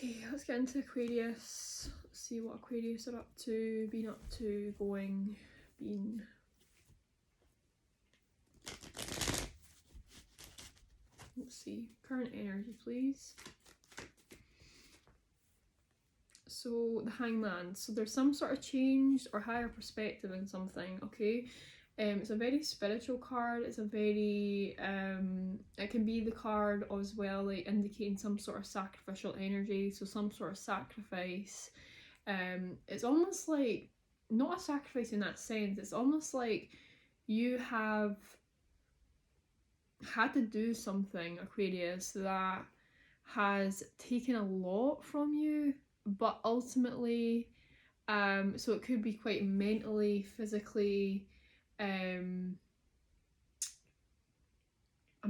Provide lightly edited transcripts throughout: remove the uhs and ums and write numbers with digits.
Okay, let's get into Aquarius. Let's see what Aquarius are up to, been up to, going, been. Let's see, current energy, please. So the Hangman. So there's some sort of change or higher perspective in something, okay? It's a very spiritual card. It's a very, it can be the card as well, like indicating some sort of sacrificial energy. So some sort of sacrifice. It's almost like, not a sacrifice in that sense. It's almost like you have had to do something, Aquarius, that has taken a lot from you, but ultimately, so it could be quite mentally, physically, I'm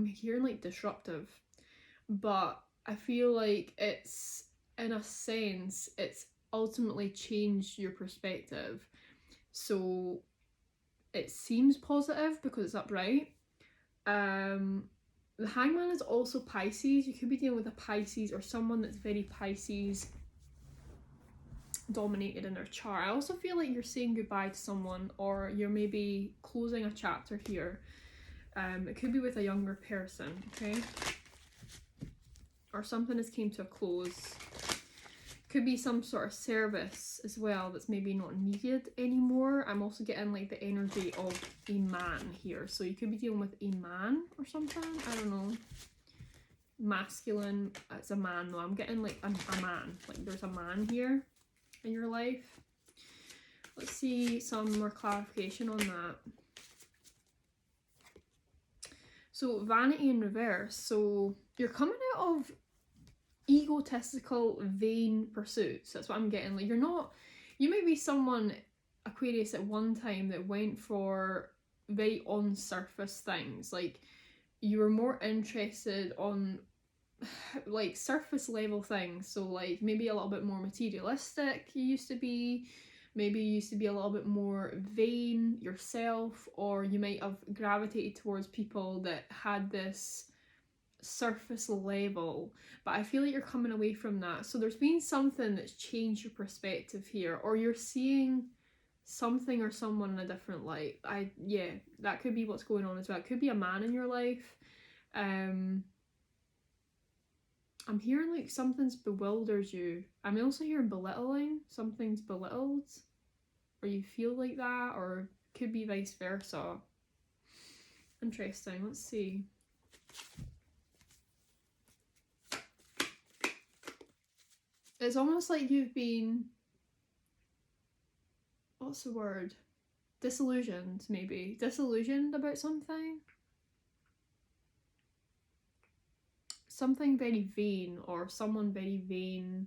hearing like disruptive, but I feel like it's, in a sense, it's ultimately changed your perspective. So it seems positive because it's upright. The Hangman is also Pisces. You could be dealing with a Pisces or someone that's very Pisces dominated in their chart. I also feel like you're saying goodbye to someone, or you're maybe closing a chapter here. It could be with a younger person, okay? Or something has came to a close. Could be some sort of service as well that's maybe not needed anymore. I'm also getting like the energy of a man here. So you could be dealing with a man or something. I don't know. Masculine. It's a man though. I'm getting like a man. Like there's a man here in your life. Let's see some more clarification on that. So vanity in reverse. So you're coming out of egotistical, vain pursuits. That's what I'm getting. Like, you're not, you may be someone, Aquarius, at one time that went for very on surface things. Like, you were more interested on like surface level things. So like maybe a little bit more materialistic you used to be. Maybe you used to be a little bit more vain yourself, or you might have gravitated towards people that had this surface level, but I feel like you're coming away from that. So there's been something that's changed your perspective here, or you're seeing something or someone in a different light. Yeah, that could be what's going on as well. It could be a man in your life. I'm hearing like something's bewilders you. I'm also hearing belittling. Something's belittled, or you feel like that, or could be vice versa. Interesting. Let's see. It's almost like you've been, what's the word? Disillusioned, maybe. Disillusioned about something. Something very vain, or someone very vain.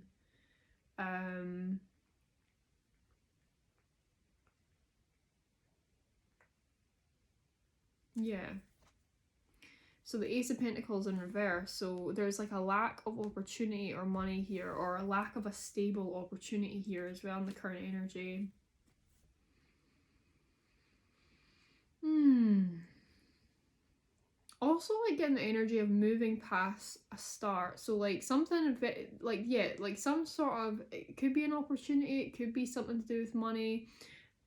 Yeah. So the Ace of Pentacles in reverse. So there's like a lack of opportunity or money here, or a lack of a stable opportunity here as well in the current energy. Also like getting the energy of moving past a start. So like something like, yeah, like some sort of, it could be an opportunity, it could be something to do with money.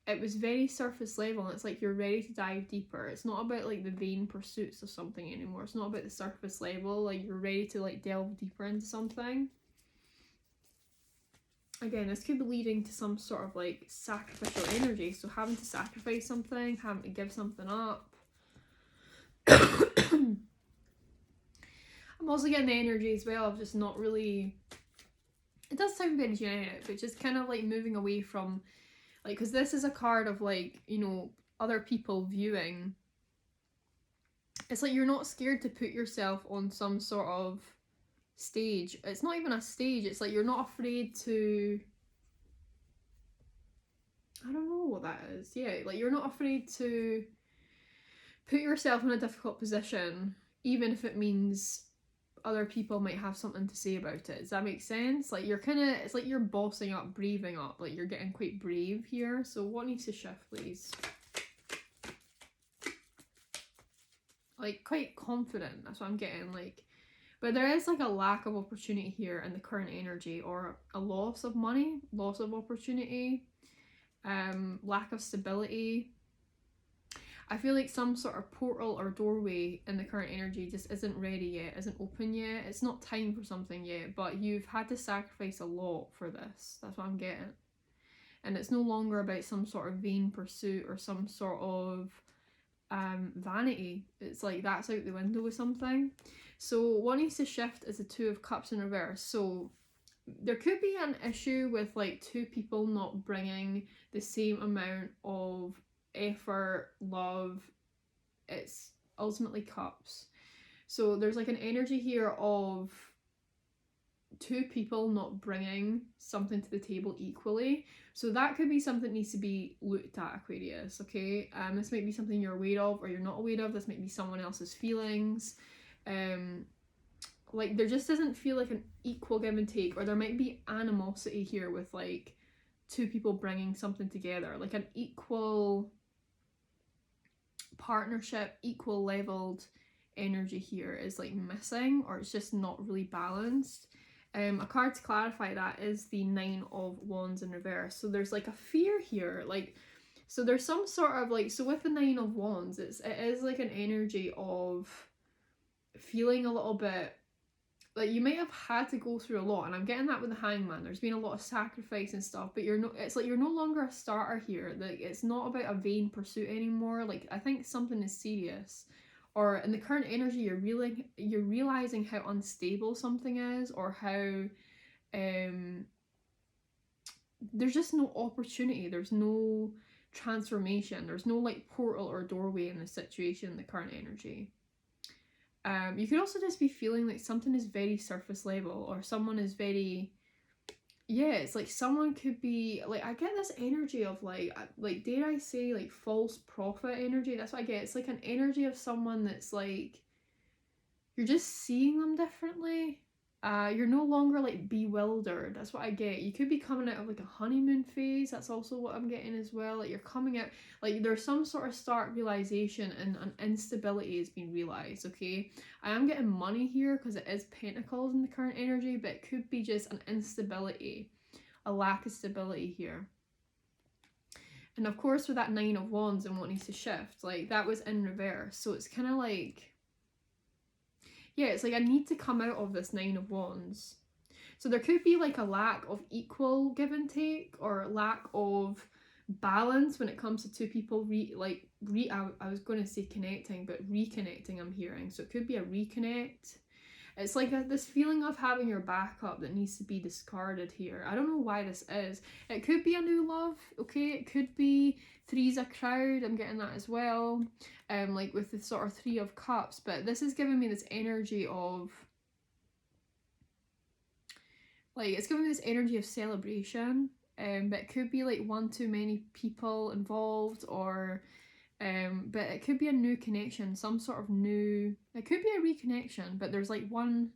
It was very surface level, and it's like you're ready to dive deeper. It's not about like the vain pursuits of something anymore. It's not about the surface level. Like you're ready to like delve deeper into something. Again, this could be leading to some sort of like sacrificial energy. So having to sacrifice something, having to give something up. I'm also getting the energy as well of just not really, it does sound very generic, but just kind of like moving away from, like, because this is a card of like, you know, other people viewing. It's like you're not scared to put yourself on some sort of stage. It's not even a stage. It's like you're not afraid to, I don't know what that is. Yeah, like you're not afraid to put yourself in a difficult position, even if it means other people might have something to say about it. Does that make sense? Like you're kind of, it's like you're bossing up, braving up. Like you're getting quite brave here. So what needs to shift, please? Like quite confident. That's what I'm getting. Like But there is like a lack of opportunity here in the current energy, or a loss of money, loss of opportunity, lack of stability. I feel like some sort of portal or doorway in the current energy just isn't ready yet, isn't open yet. It's not time for something yet, but you've had to sacrifice a lot for this. That's what I'm getting. And it's no longer about some sort of vain pursuit or some sort of vanity. It's like that's out the window with something. So what needs to shift is the Two of Cups in reverse. So there could be an issue with like two people not bringing the same amount of effort, love. It's ultimately cups. So there's like an energy here of two people not bringing something to the table equally. So that could be something that needs to be looked at, Aquarius, okay? This might be something you're aware of or you're not aware of. This might be someone else's feelings. Like there just doesn't feel like an equal give and take, or there might be animosity here with like two people bringing something together, like an equal partnership, equal leveled energy here is like missing, or it's just not really balanced. A card to clarify that is the Nine of Wands in reverse. So there's like a fear here, like, so there's some sort of like, so with the Nine of Wands, it is like an energy of feeling a little bit like you might have had to go through a lot, and I'm getting that with the Hangman. There's been a lot of sacrifice and stuff, but it's like you're no longer a starter here. Like it's not about a vain pursuit anymore. Like I think something is serious, or in the current energy you're realizing how unstable something is, or how there's just no opportunity, there's no transformation, there's no like portal or doorway in the situation in the current energy. You could also just be feeling like something is very surface level, or someone is very, yeah, it's like someone could be like, I get this energy of like dare I say like false prophet energy. That's what I get. It's like an energy of someone that's like you're just seeing them differently. You're no longer like bewildered. That's what I get. You could be coming out of like a honeymoon phase. That's also what I'm getting as well. Like you're coming out, like there's some sort of stark realization, and an instability has been realized, okay? I am getting money here because it is Pentacles in the current energy, but it could be just an instability, a lack of stability here. And of course with that Nine of Wands and what needs to shift, like that was in reverse. So it's kind of like, yeah, it's like I need to come out of this Nine of Wands. So there could be like a lack of equal give and take, or lack of balance when it comes to two people I was going to say connecting, but reconnecting I'm hearing. So it could be a reconnect. It's like this feeling of having your backup that needs to be discarded here. I don't know why this is. It could be a new love, okay? It could be Three's a crowd. I'm getting that as well. Like with the sort of Three of Cups. But this is giving me this energy of, like, it's giving me this energy of celebration. But it could be like one too many people involved, or but it could be a new connection, some sort of new, it could be a reconnection, but there's like one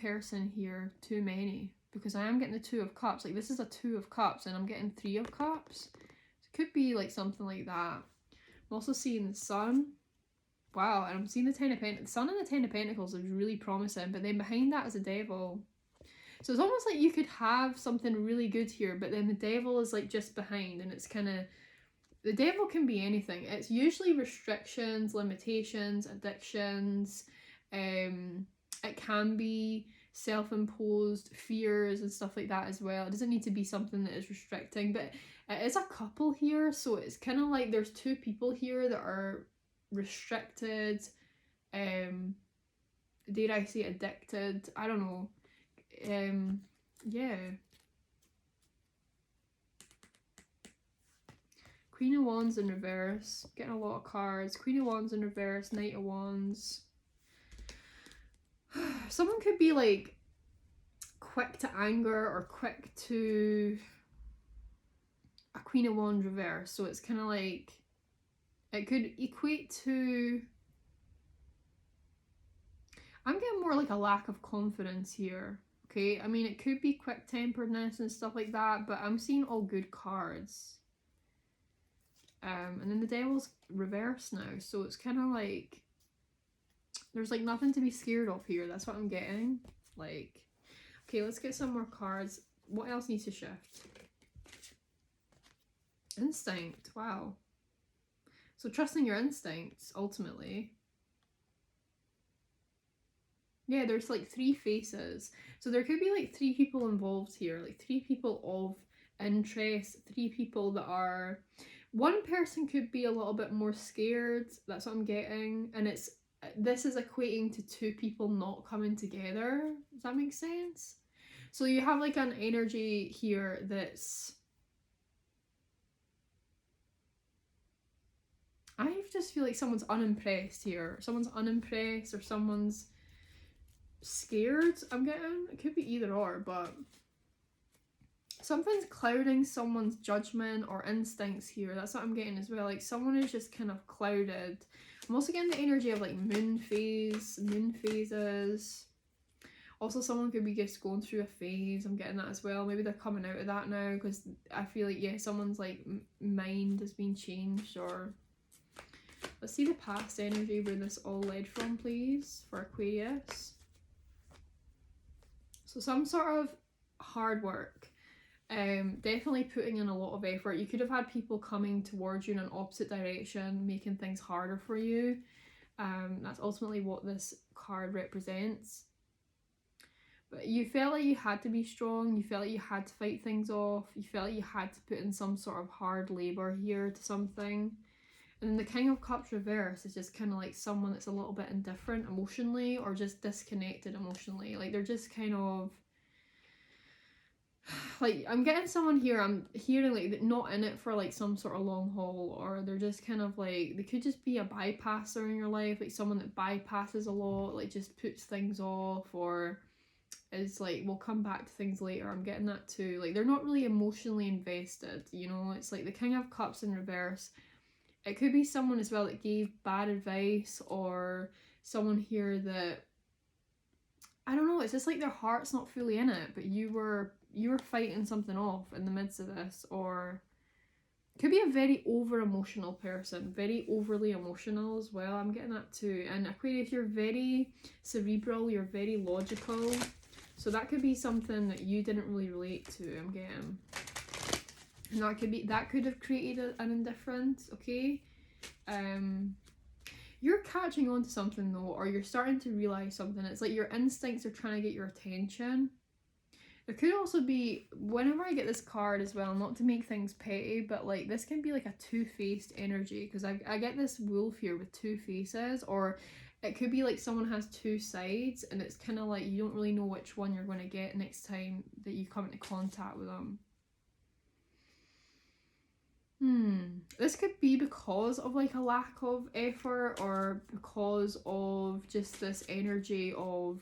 person here too many, because I am getting the Two of Cups. Like this is a Two of Cups and I'm getting Three of Cups. It could be like something like that. I'm also seeing the Sun. Wow, and I'm seeing the Ten of Pentacles. The Sun and the Ten of Pentacles is really promising, but then behind that is a Devil. So it's almost like you could have something really good here, but then the Devil is like just behind, and it's kind of, the Devil can be anything. It's usually restrictions, limitations, addictions. It can be self-imposed fears and stuff like that as well. It doesn't need to be something that is restricting, but it is a couple here. So it's kind of like there's two people here that are restricted. Dare I say addicted? I don't know. Yeah. Queen of Wands in reverse. Getting a lot of cards. Queen of Wands in reverse. Knight of Wands. Someone could be like quick to anger or quick to a Queen of Wands reverse. So it's kind of like, it could equate to, I'm getting more like a lack of confidence here. Okay, I mean it could be quick-temperedness and stuff like that, but I'm seeing all good cards. And then the Devil's reverse now, so it's kind of like, There's like nothing to be scared of here. That's what I'm getting. Like, okay, let's get some more cards. What else needs to shift? Instinct. Wow. So trusting your instincts, ultimately. Yeah, there's like 3 faces. So there could be like 3 people involved here. Like 3 people of interest. 3 people that are... One person could be a little bit more scared. That's what I'm getting. And this is equating to 2 people not coming together. Does that make sense? So you have like an energy here that's... I just feel like someone's unimpressed here. Someone's unimpressed or someone's scared, I'm getting. It could be either or, but something's clouding someone's judgment or instincts here. That's what I'm getting as well. Like someone is just kind of clouded. I'm also getting the energy of like moon phases. Also, someone could be just going through a phase. I'm getting that as well. Maybe they're coming out of that now because I feel like, yeah, someone's like mind has been changed. Or let's see the past energy where this all led from, please, for Aquarius. So some sort of hard work. Definitely putting in a lot of effort. You could have had people coming towards you in an opposite direction, making things harder for you. That's ultimately what this card represents. But you felt like you had to be strong. You felt like you had to fight things off. You felt like you had to put in some sort of hard labor here to something. And then the King of Cups reverse is just kind of like someone that's a little bit indifferent emotionally or just disconnected emotionally. Like they're just kind of... Like, I'm getting someone here, I'm hearing like not in it for like some sort of long haul, or they're just kind of like, they could just be a bypasser in your life, like someone that bypasses a lot, like just puts things off, or is like, we'll come back to things later. I'm getting that too. Like they're not really emotionally invested, you know. It's like the King of Cups in reverse. It could be someone as well that gave bad advice, or someone here that, I don't know, it's just like their heart's not fully in it, but you were fighting something off in the midst of this. Or it could be a very over emotional person, very overly emotional as well. I'm getting that too. And Aquarius, you're very cerebral, you're very logical, so that could be something that you didn't really relate to, I'm getting. And that could have created an indifference, okay? You're catching on to something though, or you're starting to realize something. It's like your instincts are trying to get your attention. There could also be, whenever I get this card as well, not to make things petty, but like this can be like a two-faced energy, because I get this wolf here with 2 faces, or it could be like someone has 2 sides, and it's kind of like you don't really know which one you're going to get next time that you come into contact with them. This could be because of like a lack of effort, or because of just this energy of...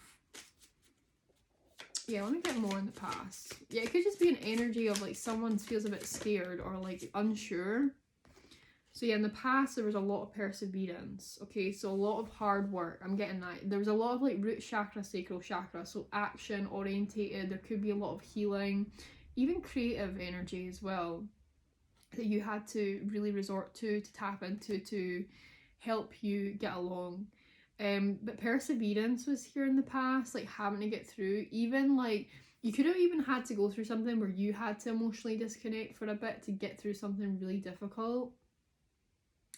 Yeah, let me get more in the past. Yeah, it could just be an energy of like someone feels a bit scared or like unsure. So yeah, in the past there was a lot of perseverance. Okay, so a lot of hard work. I'm getting that. There was a lot of like root chakra, sacral chakra, so action orientated. There could be a lot of healing, even creative energy as well, that you had to really resort to tap into to help you get along. But perseverance was here in the past, like having to get through, even like you could have even had to go through something where you had to emotionally disconnect for a bit to get through something really difficult.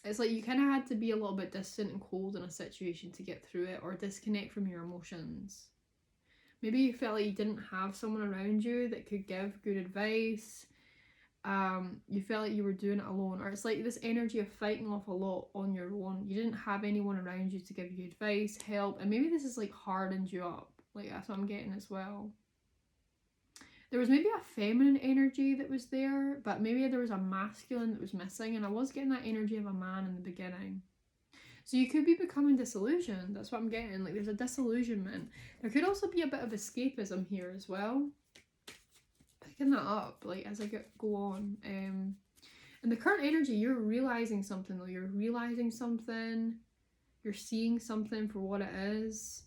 It's like you kind of had to be a little bit distant and cold in a situation to get through it, or disconnect from your emotions. Maybe you felt like you didn't have someone around you that could give good advice. You felt like you were doing it alone, or it's like this energy of fighting off a lot on your own. You didn't have anyone around you to give you advice, help, and maybe this is like hardened you up. Like that's what I'm getting as well. There was maybe a feminine energy that was there, but maybe there was a masculine that was missing, and I was getting that energy of a man in the beginning. So you could be becoming disillusioned. That's what I'm getting. Like there's a disillusionment. There could also be a bit of escapism here as well. Picking that up like as I go on. And the current energy, you're realizing something though. You're realizing something. You're seeing something for what it is.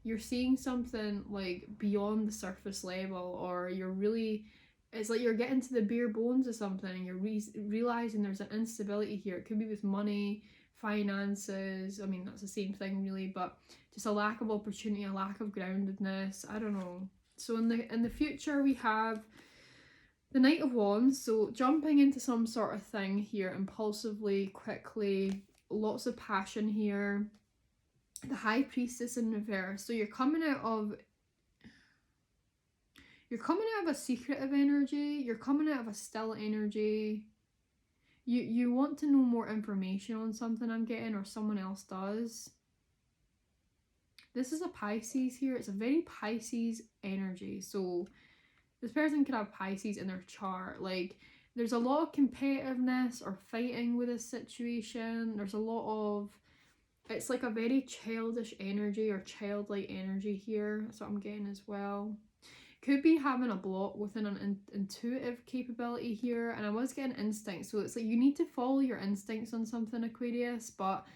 You're seeing something like beyond the surface level, or you're really... It's like you're getting to the bare bones of something, and you're realizing there's an instability here. It could be with money, finances. I mean, that's the same thing really, but just a lack of opportunity, a lack of groundedness. I don't know. So in the future we have the Knight of Wands, so jumping into some sort of thing here impulsively, quickly, lots of passion here. The High Priestess in reverse, so you're coming out of a secretive energy, you're coming out of a still energy. You want to know more information on something, I'm getting, or someone else does. This is a Pisces here. It's a very Pisces energy. So this person could have Pisces in their chart. Like, there's a lot of competitiveness or fighting with this situation. There's a lot of, it's like a very childish energy or childlike energy here. That's what I'm getting as well. Could be having a block within an intuitive capability here, and I was getting instinct, so it's like you need to follow your instincts on something, Aquarius, but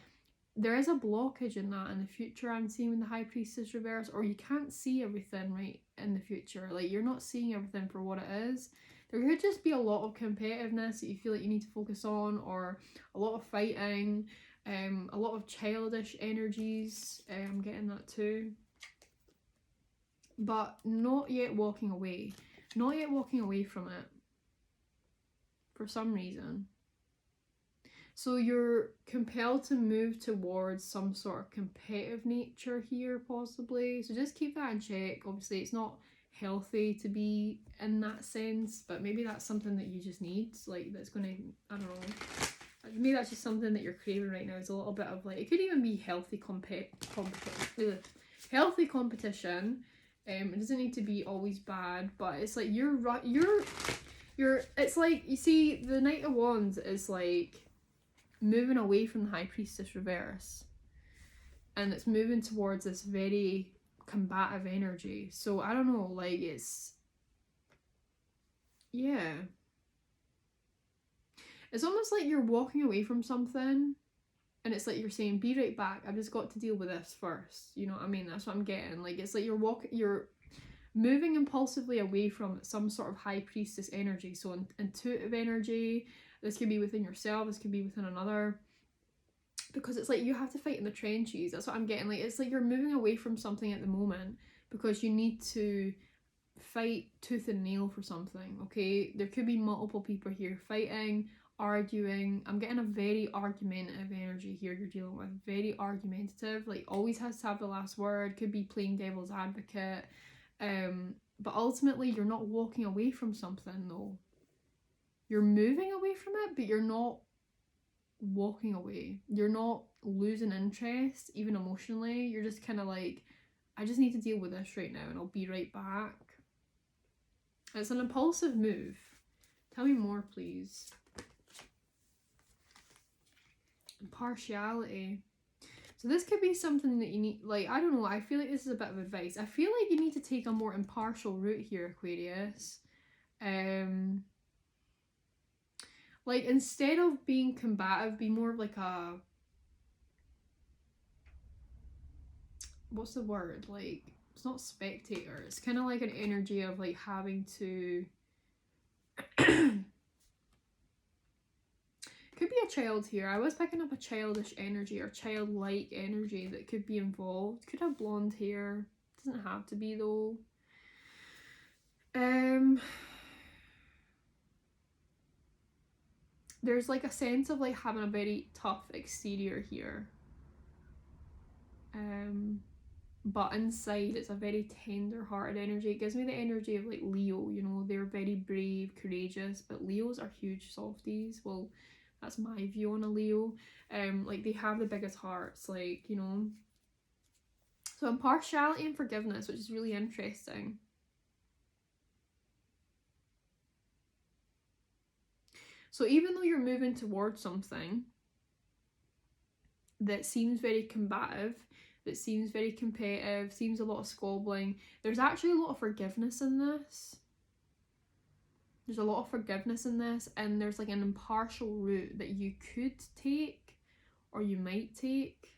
there is a blockage in that in the future. I'm seeing with the High Priestess reverse, or you can't see everything right in the future, like you're not seeing everything for what it is. There could just be a lot of competitiveness that you feel like you need to focus on, or a lot of fighting, a lot of childish energies. I'm getting that too. But not yet walking away. Not yet walking away from it. For some reason. So you're compelled to move towards some sort of competitive nature here, possibly. So just keep that in check. Obviously, it's not healthy to be in that sense, but maybe that's something that you just need. Like, that's going to, I don't know. Maybe that's just something that you're craving right now. It's a little bit of like, it could even be healthy healthy competition. It doesn't need to be always bad, but it's like you're it's like, you see, the Knight of Wands is like moving away from the High Priestess reverse, and it's moving towards this very combative energy. So I don't know, like, it's, yeah, it's almost like you're walking away from something, and it's like you're saying, be right back, I've just got to deal with this first. You know what I mean? That's what I'm getting. Like, it's like you're moving impulsively away from some sort of High Priestess energy. So intuitive energy, this could be within yourself, this could be within another. Because it's like you have to fight in the trenches. That's what I'm getting. Like, it's like you're moving away from something at the moment because you need to fight tooth and nail for something, okay? There could be multiple people here fighting, arguing. I'm getting a very argumentative energy here you're dealing with. Very argumentative, like always has to have the last word. Could be playing devil's advocate. But ultimately you're not walking away from something though. You're moving away from it, but you're not walking away. You're not losing interest, even emotionally. You're just kind of like, I just need to deal with this right now and I'll be right back. It's an impulsive move. Tell me more, please. Impartiality. So this could be something that you need, like, I don't know, I feel like this is a bit of advice. I feel like you need to take a more impartial route here, Aquarius. Like, instead of being combative, be more of like a, what's the word? Like, it's not spectator. It's kind of like an energy of like having to could be a child here. I was picking up a childish energy or childlike energy that could be involved. Could have blonde hair. Doesn't have to be though. There's like a sense of like having a very tough exterior here. But inside it's a very tender-hearted energy. It gives me the energy of like Leo, you know, they're very brave, courageous, but Leos are huge softies. Well, that's my view on a Leo. Like, they have the biggest hearts, like, you know. So impartiality and forgiveness, which is really interesting. So even though you're moving towards something that seems very combative, that seems very competitive, seems a lot of squabbling, there's actually a lot of forgiveness in this. There's a lot of forgiveness in this, and there's like an impartial route that you could take, or you might take.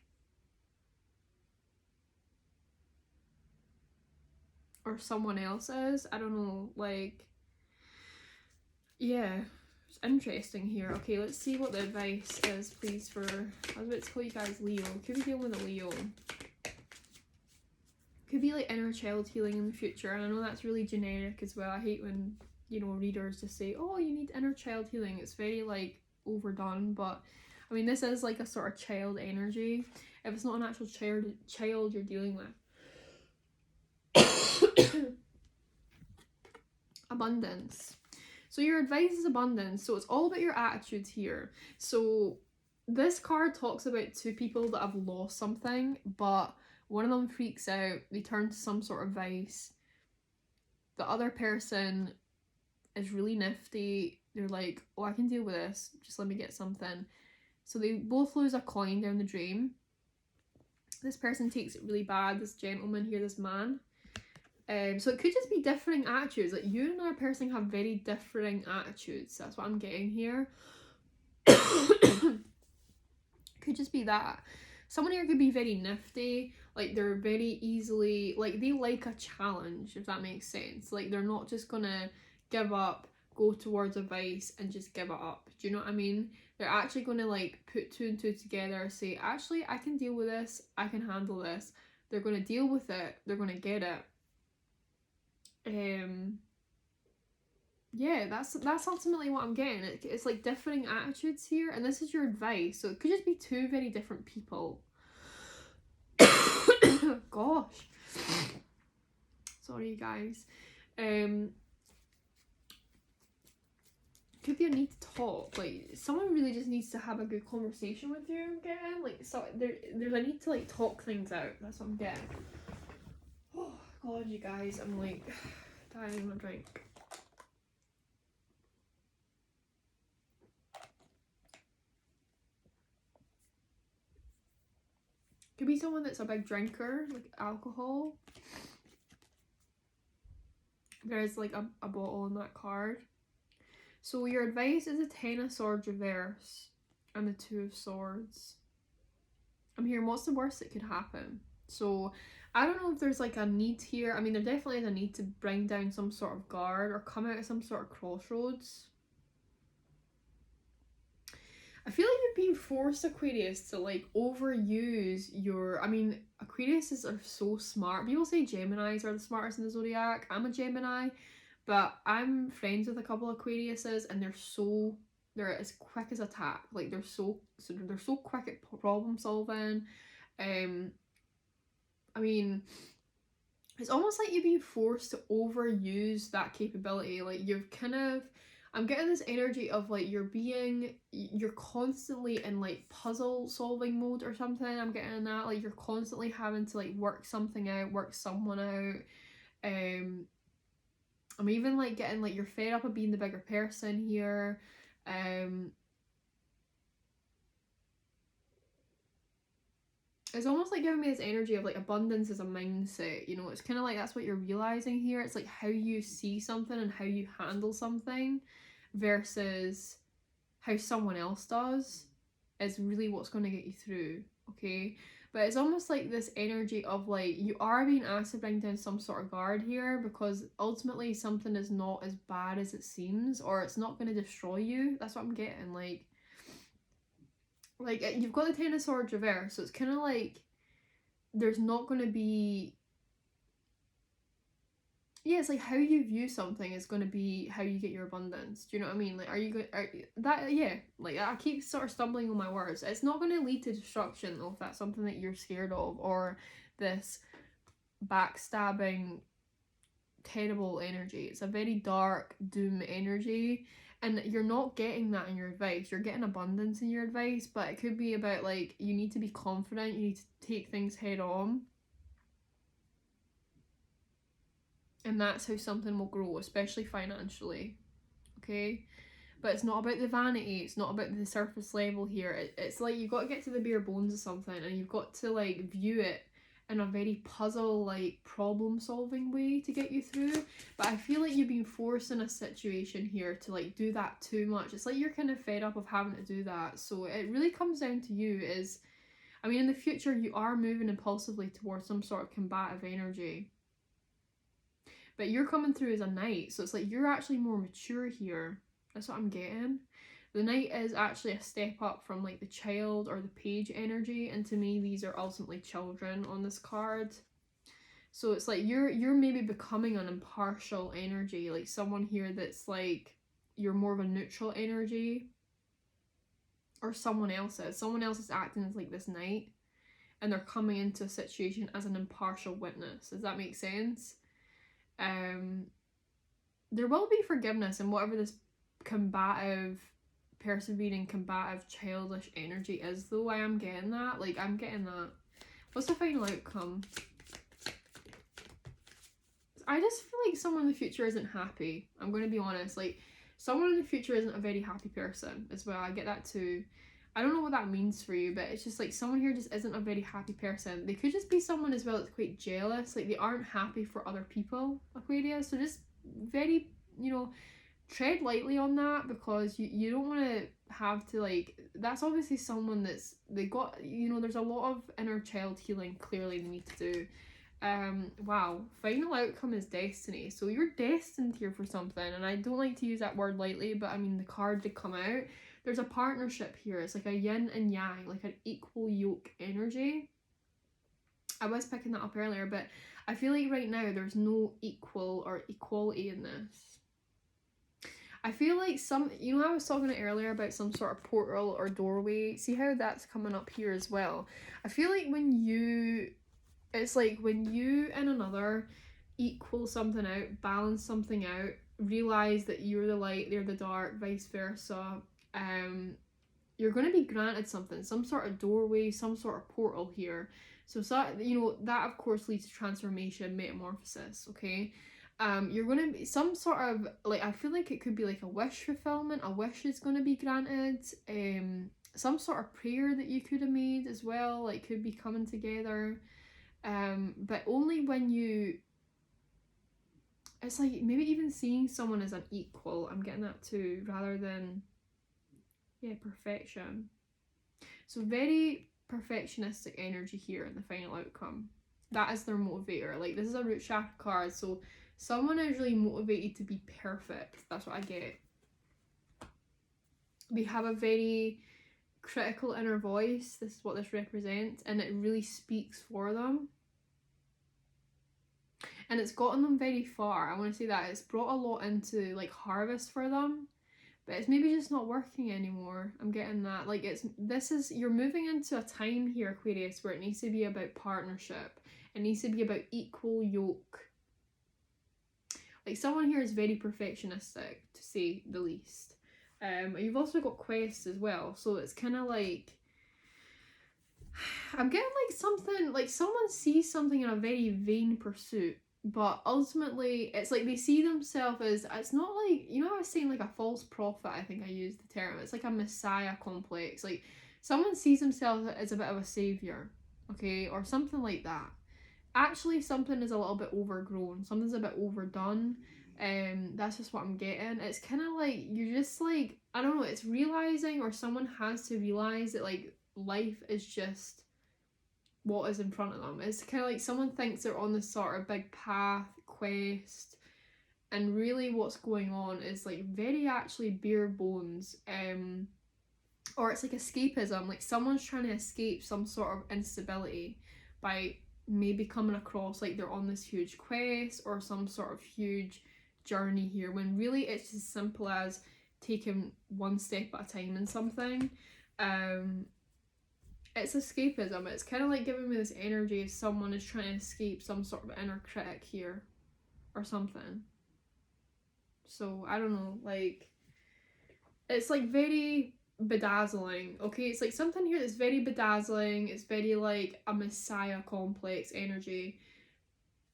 Or someone else is. I don't know, like, yeah. It's interesting here. Okay, let's see what the advice is, please, for... I was about to call you guys Leo. Could be dealing with a Leo. Could be like inner child healing in the future. And I know that's really generic as well. I hate when, you know, readers just say, oh, you need inner child healing. It's very like overdone. But I mean, this is like a sort of child energy. If it's not an actual child you're dealing with. Abundance. So your advice is abundance. So it's all about your attitudes here. So this card talks about two people that have lost something, but one of them freaks out. They turn to some sort of vice. The other person is really nifty. They're like, oh, I can deal with this. Just let me get something. So they both lose a coin down the drain. This person takes it really bad. This gentleman here, this man. So it could just be differing attitudes. Like you and another person have very differing attitudes. That's what I'm getting here. Could just be that. Someone here could be very nifty. Like they're very easily, like they like a challenge, if that makes sense. Like they're not just gonna give up, go towards a vice and just give it up. Do you know what I mean? They're actually gonna like put two and two together, say, actually I can deal with this, I can handle this. They're gonna deal with it, they're gonna get it. Yeah, that's ultimately what I'm getting. It's like differing attitudes here, and this is your advice. So it could just be two very different people. Gosh, sorry guys. Could be a need to talk. Like someone really just needs to have a good conversation with you. I'm getting like, so there's a need to like talk things out. That's what I'm getting. Oh god, you guys, I'm like dying of a drink. Could be someone that's a big drinker, like alcohol. There's like a bottle in that card. So your advice is a 10 of Swords reverse and the 2 of Swords. I'm hearing what's the worst that could happen. So I don't know if there's like a need here. I mean, there definitely is a need to bring down some sort of guard or come out of some sort of crossroads. I feel like you're being forced, Aquarius, to like overuse your... I mean, Aquariuses are so smart. People say Geminis are the smartest in the zodiac. I'm a Gemini, but I'm friends with a couple of Aquariuses and they're as quick as a tap. Like they're so quick at problem solving. I mean, it's almost like you're being forced to overuse that capability. Like you've kind of... I'm getting this energy of like you're constantly in like puzzle solving mode or something. I'm getting that, like you're constantly having to like work something out, work someone out. I'm even like getting like you're fed up of being the bigger person here. It's almost like giving me this energy of like abundance is a mindset, you know. It's kind of like that's what you're realizing here. It's like how you see something and how you handle something versus how someone else does is really what's going to get you through, okay? But it's almost like this energy of like you are being asked to bring down some sort of guard here because ultimately something is not as bad as it seems, or it's not going to destroy you. That's what I'm getting. Like you've got the 10 of Swords reverse, so it's kind of like there's not going to be... Yeah, it's like how you view something is going to be how you get your abundance. Do you know what I mean? Like, I keep sort of stumbling on my words. It's not going to lead to destruction if that's something that you're scared of, or this backstabbing, terrible energy. It's a very dark, doom energy. And you're not getting that in your advice. You're getting abundance in your advice, but it could be about like you need to be confident, you need to take things head on. And that's how something will grow, especially financially. Okay? But it's not about the vanity, it's not about the surface level here. It's like you've got to get to the bare bones of something and you've got to like view it in a very puzzle, like problem solving way to get you through. But I feel like you've been forced in a situation here to like do that too much. It's like you're kind of fed up of having to do that. So it really comes down to you is, I mean, in the future you are moving impulsively towards some sort of combative energy. But you're coming through as a knight, so it's like you're actually more mature here That's what I'm getting. The Knight is actually a step up from like the Child or the Page energy, and to me these are ultimately children on this card. So it's like you're maybe becoming an impartial energy, like someone here that's like you're more of a neutral energy, or someone else is acting as like this Knight, and they're coming into a situation as an impartial witness. Does that make sense? There will be forgiveness in whatever this combative, persevering, combative, childish energy is, though. I am getting that. Like, I'm getting that. What's the final outcome? I just feel like someone in the future isn't happy. I'm going to be honest. Like, someone in the future isn't a very happy person as well. I get that too. I don't know what that means for you, but it's just like someone here just isn't a very happy person. They could just be someone as well that's quite jealous. Like, they aren't happy for other people, Aquarius. So just very, you know, tread lightly on that, because you don't want to have to, like, that's obviously someone that's, they got, you know, there's a lot of inner child healing clearly they need to do. Wow, final outcome is destiny. So you're destined here for something, and I don't like to use that word lightly, but I mean the card did come out. There's a partnership here. It's like a yin and yang, like an equal yoke energy. I was picking that up earlier, but I feel like right now there's no equal or equality in this. I feel like you know, I was talking earlier about some sort of portal or doorway. See how that's coming up here as well? I feel like it's like when you and another equal something out, balance something out, realize that you're the light, they're the dark, vice versa. You're going to be granted something, some sort of doorway, some sort of portal here. So you know, that of course leads to transformation, metamorphosis. Okay. You're going to be some sort of, like, I feel like it could be like a wish fulfillment. A wish is going to be granted. Some sort of prayer that you could have made as well, like, could be coming together. But only when it's like maybe even seeing someone as an equal. I'm getting that too, rather than, yeah, perfection. So very perfectionistic energy here in the final outcome. That is their motivator. Like, this is a root chakra card, so someone is really motivated to be perfect. That's what I get. They have a very critical inner voice. This is what this represents, and it really speaks for them. And it's gotten them very far. I want to say that it's brought a lot into, like, harvest for them, but it's maybe just not working anymore. I'm getting that. Like, you're moving into a time here, Aquarius, where it needs to be about partnership. It needs to be about equal yoke. Like, someone here is very perfectionistic, to say the least. You've also got quests as well, so it's kind of like, I'm getting like something, like someone sees something in a very vain pursuit, but ultimately it's like they see themselves as, it's not like, you know, I was saying like a false prophet, I think I used the term. It's like a messiah complex. Like, someone sees themselves as a bit of a savior, okay, or something like that. Actually, something is a little bit overgrown, something's a bit overdone. That's just what I'm getting. It's kind of like you're just like, I don't know, it's realizing, or someone has to realize that, like, life is just what is in front of them. It's kind of like someone thinks they're on this sort of big path, quest, and really what's going on is like very actually bare bones. Or it's like escapism, like someone's trying to escape some sort of instability by maybe coming across like they're on this huge quest or some sort of huge journey here, when really it's as simple as taking one step at a time in something. It's escapism. It's kind of like giving me this energy as someone is trying to escape some sort of inner critic here or something. So I don't know, like, it's like very bedazzling. Okay, it's like something here that's very bedazzling. It's very like a messiah complex energy,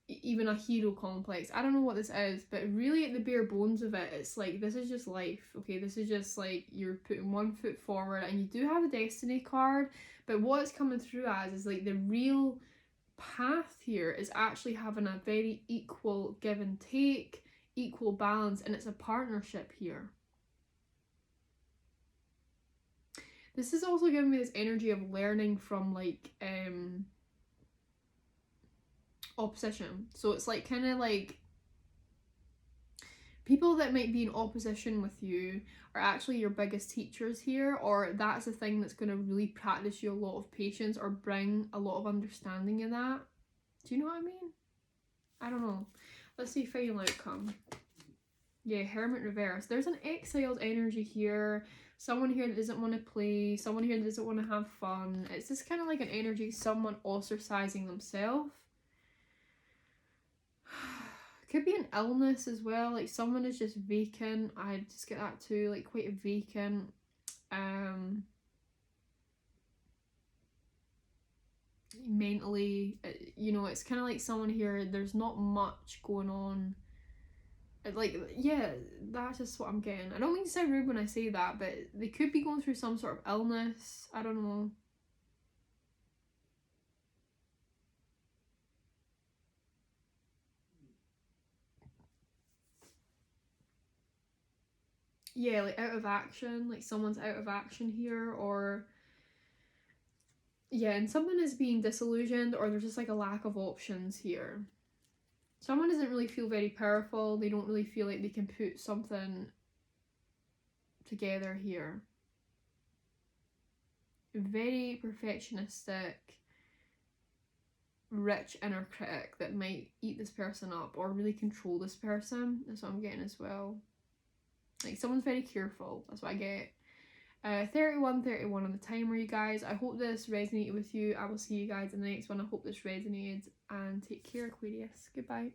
even a hero complex. I don't know what this is, but really at the bare bones of it, it's like, this is just life. Okay, this is just like you're putting one foot forward, and you do have a destiny card, but what it's coming through as is like the real path here is actually having a very equal give and take, equal balance, and it's a partnership here. This is also giving me this energy of learning from like opposition. So it's like kind of like people that might be in opposition with you are actually your biggest teachers here, or that's the thing that's going to really practice you a lot of patience or bring a lot of understanding in that. Do you know what I mean? I don't know. Let's see final outcome. Yeah, Hermit reverse. There's an exiled energy here. Someone here that doesn't want to play. Someone here that doesn't want to have fun. It's just kind of like an energy, someone ostracizing themselves. Could be an illness as well. Like someone is just vacant. I just get that too. Like quite vacant. Mentally, you know, it's kind of like someone here. There's not much going on. Like, yeah, that's just what I'm getting. I don't mean to sound rude when I say that, but they could be going through some sort of illness. I don't know. Yeah, like out of action. Like someone's out of action here, or yeah, and someone is being disillusioned, or there's just like a lack of options here. Someone doesn't really feel very powerful. They don't really feel like they can put something together here. Very perfectionistic, rich inner critic that might eat this person up or really control this person. That's what I'm getting as well. Like someone's very careful. That's what I get. 31 on the timer, you guys. I hope this resonated with you. I will see you guys in the next one. I hope this resonated, and take care, Aquarius. Goodbye.